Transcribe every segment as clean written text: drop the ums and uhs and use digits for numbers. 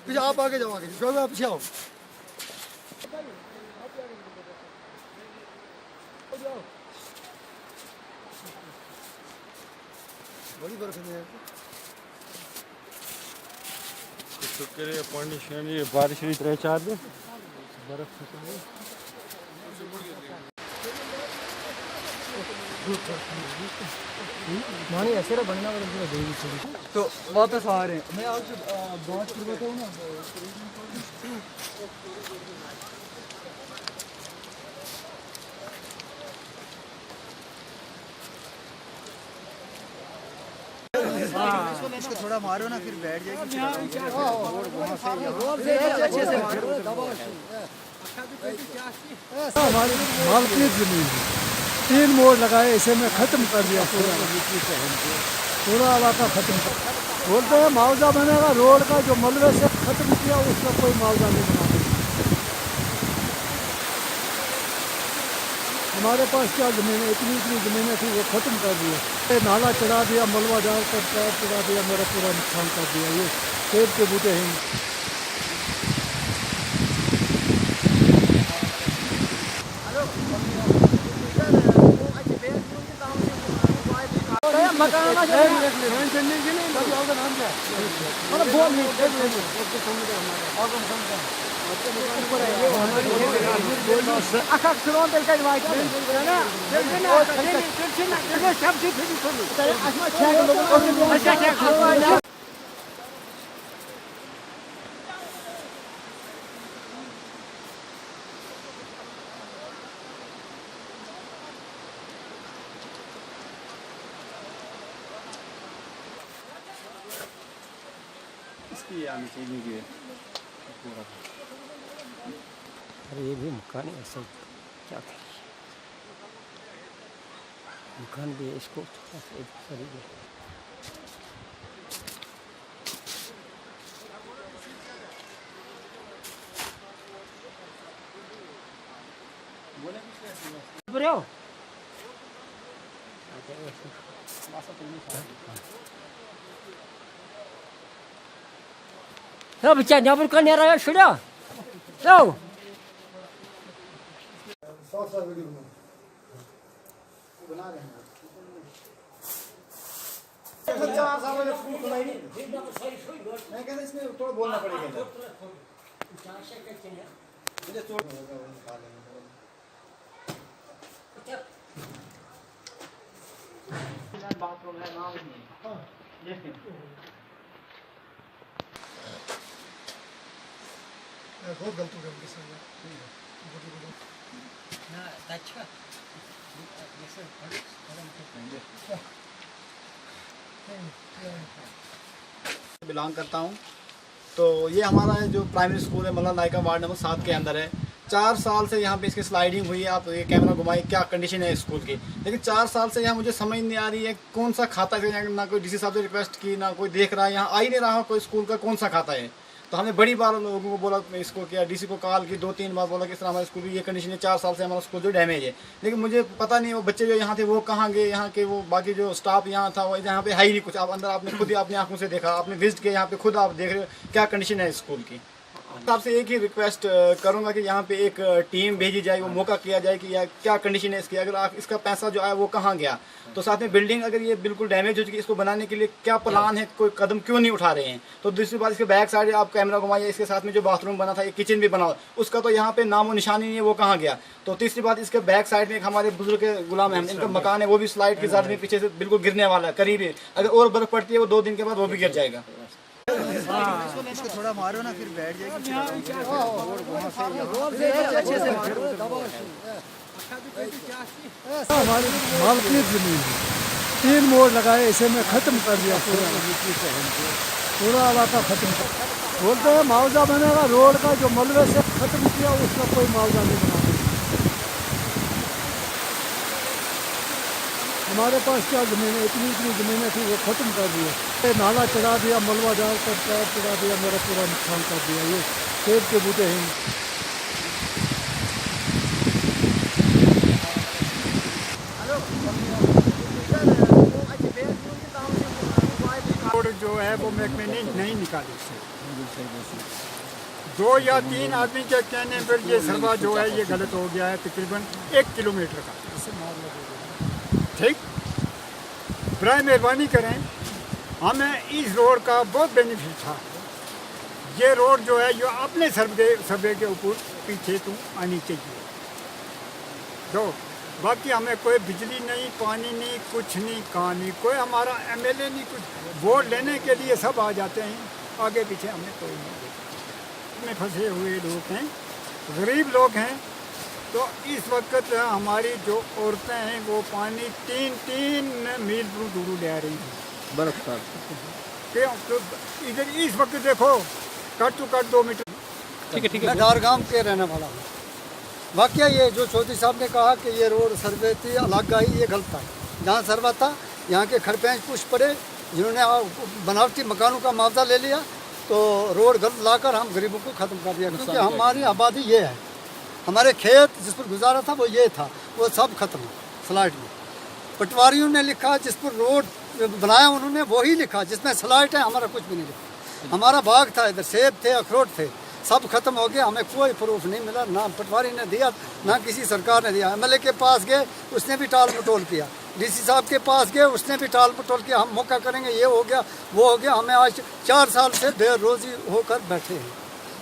पीछे आप आगे जाओ, आगे शोएब आप पीछे आओ। बड़ी बर्फ है। शुक्र है पानी शानी बारिश हुई 3-4 दिन बर्फ खत्म हुई। मानी ऐसे बनना तो वापस आ रहे हैं। मैं आपसे बात कर रहा हूँ ना। इसको थोड़ा मारो ना, फिर बैठ जाएगी। अच्छे से मारो। हमारी मालकियत जमीन 3 मोड़ लगाए, इसे मैं ख़त्म कर दिया। पूरा इलाका ख़त्म कर बोलते हैं मुआवजा बनेगा। रोड का जो मलबे से ख़त्म किया उसका कोई मुआवजा नहीं बना। हमारे पास क्या ज़मीन है, इतनी ज़मीनें थी वो ख़त्म कर दिया। नाला चढ़ा दिया, मलबा डाल कर पैर चढ़ा दिया, मेरा पूरा नुकसान कर दिया। ये सेब के बूटे हैं। इसकी आनी चाहिए पूरा। अरे ये भी मकान है, ऐसा क्या करिए, मकान भी है, इसको थोड़ा सा करिए। बच्चा यहाँ पर कौन रहा है छुड़ा तो बना रहे हैं। 4 साल में स्कूल खुला ही नहीं। मैं कहता इसमें थोड़ा बोलना पड़ेगा। मुझे बाथरूम है नाम नहीं। बहुत गलत हो गया उनके साथ। बिलोंग करता हूँ। तो ये हमारा जो प्राइमरी स्कूल है मल्ला नायका वार्ड नंबर 7 के अंदर है। 4 साल से यहाँ पे इसकी स्लाइडिंग हुई है। आप ये कैमरा घुमाइए, क्या कंडीशन है स्कूल की। लेकिन 4 साल से यहाँ मुझे समझ नहीं आ रही है कौन सा खाता है। ना कोई डीसी साहब से रिक्वेस्ट की, ना कोई देख रहा है। यहाँ आ ही नहीं रहा कोई स्कूल का कौन सा खाता है। तो हमने बड़ी बार लोगों को बोला, इसको किया, डीसी को कॉल की 2-3 बार बोला कि इस तरह हमारे स्कूल की ये कंडीशन है, 4 साल से हमारा स्कूल जो डैमेज है। लेकिन मुझे पता नहीं वो बच्चे जो यहाँ थे वो कहाँ गए, यहाँ के वो बाकी जो स्टाफ यहाँ था वो यहाँ पे है ही नहीं कुछ। आप अंदर आपने खुद ही अपनी आंखों से देखा, आपने विजिट किया यहाँ पे, खुद आप देख रहे हो क्या कंडीशन है स्कूल की। आपसे एक ही रिक्वेस्ट करूंगा कि यहाँ पे एक टीम भेजी जाए, वो मौका किया जाए कि यार क्या कंडीशन है इसकी। अगर आप इसका पैसा जो आया वो कहाँ गया, तो साथ में बिल्डिंग अगर ये बिल्कुल डैमेज हो चुकी है, इसको बनाने के लिए क्या प्लान है, कोई कदम क्यों नहीं उठा रहे हैं। तो दूसरी बात, इसके बैक साइड आप कैमरा घुमाइए, इसके साथ में जो बाथरूम बना था, एक किचन भी बना, उसका तो यहाँ पे नामो निशानी नहीं है, वो कहाँ गया। तो तीसरी बात, इसके बैक साइड में एक हमारे बुजुर्ग गुलाम अहमद, इनका मकान है, वो भी स्लाइड की जद में पीछे से बिल्कुल गिरने वाला है करीब है। अगर और बर्फ पड़ती है वो 2 दिन के बाद वो भी गिर जाएगा। इसको थोड़ा मारो ना, फिर बैठ जाएगी। अच्छे से मारो। हमारी मालकियत जमीन 3 मोड़ लगाए, इसे मैं ख़त्म कर दिया। पूरा इलाका ख़त्म कर बोलते हैं मुआवजा बनेगा। रोड का जो मलबे से ख़त्म किया उसका कोई मुआवजा नहीं बना। हमारे पास क्या ज़मीन है, इतनी ज़मीनें थी वो ख़त्म कर दिया। नाला चढ़ा दिया, मलबा डाल कर पैर चढ़ा दिया, मेरा पूरा नुकसान कर दिया। ये सेब के बूटे हैं। रोड जो है वो महकमे ने नहीं निकाली। 2 या 3 आदमी के कहने पर ये सरवा जो है ये गलत हो गया है, तकरीबन 1 किलोमीटर का। ठीक, बराए मेहरबानी करें, हमें इस रोड का बहुत बेनिफिट था। ये रोड जो है ये अपने सर्वे के ऊपर पीछे तो आनी चाहिए। तो बाकी हमें कोई बिजली नहीं, पानी नहीं, कुछ नहीं, कहानी कोई हमारा एमएलए नहीं, कुछ वोट लेने के लिए सब आ जाते हैं, आगे पीछे हमें कोई नहीं। में फंसे हुए लोग हैं, गरीब लोग हैं। तो इस वक्त हमारी जो औरतें हैं वो पानी 3-3 मील दूर ले आ रही हैं बर्फ का। क्यों? तो इधर इस वक्त देखो कट टू कट 2 मीटर। ठीक है। मैं डारगाम के रहने वाला हूँ। वाकया ये जो चौधरी साहब ने कहा कि ये रोड सर्वे थी अलग आई, ये गलत था। जहाँ सर्वा था यहाँ के खड़पेंच पुश पड़े, जिन्होंने बनावटी मकानों का मुआवजा ले लिया, तो रोड गलत लाकर हम गरीबों को ख़त्म कर दिया। क्योंकि हमारी आबादी ये है, हमारे खेत जिस पर गुजारा था वो ये था, वो सब खत्म स्लाइड में। पटवारियों ने लिखा, जिस पर रोड बनाया उन्होंने वही लिखा, जिसमें स्लाइड है हमारा कुछ भी नहीं लिखा। हमारा बाग था, इधर सेब थे, अखरोट थे, सब खत्म हो गया। हमें कोई प्रूफ नहीं मिला, ना पटवारी ने दिया ना किसी सरकार ने दिया। एमएलए के पास गए, उसने भी टाल मटोल किया। डीसी साहब के पास गए, उसने भी टाल मटोल किया। हम मौका करेंगे, ये हो गया वो हो गया। हमें आज 4 साल से बेरोजी होकर बैठे हैं।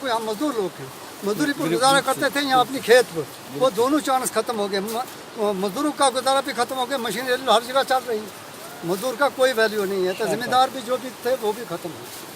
कोई हम मजदूर लोग हैं, मजदूरी पर गुजारा करते थे यहाँ अपनी खेत पर, वो दोनों चांस खत्म हो गए। मजदूरों का गुजारा भी खत्म हो गया, मशीनरी हर जगह चल रही है, मजदूर का कोई वैल्यू नहीं है। तो जिम्मेदार भी जो भी थे वो भी खत्म हो गए।